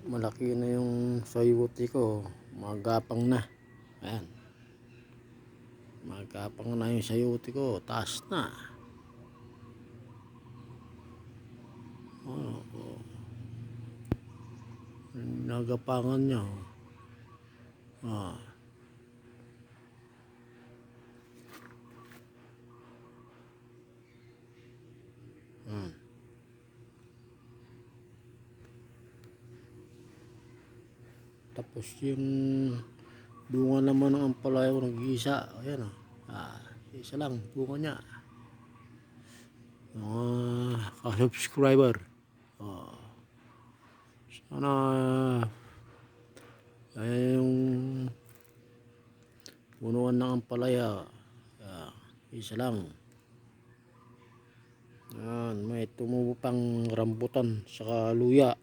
malaki na yung sayote ko, magapang na. Ayan, magapang na yung sayote ko, taas na. Nagapangan niya. Tapos yung bunga naman ng ampalaya ko nag-iisa. Ayan isa lang bunga niya. Mga ka-subscriber, sana ayan yung punuan ng ampalaya. Isa lang. Ayan, may tumubo pang rambutan saka luya.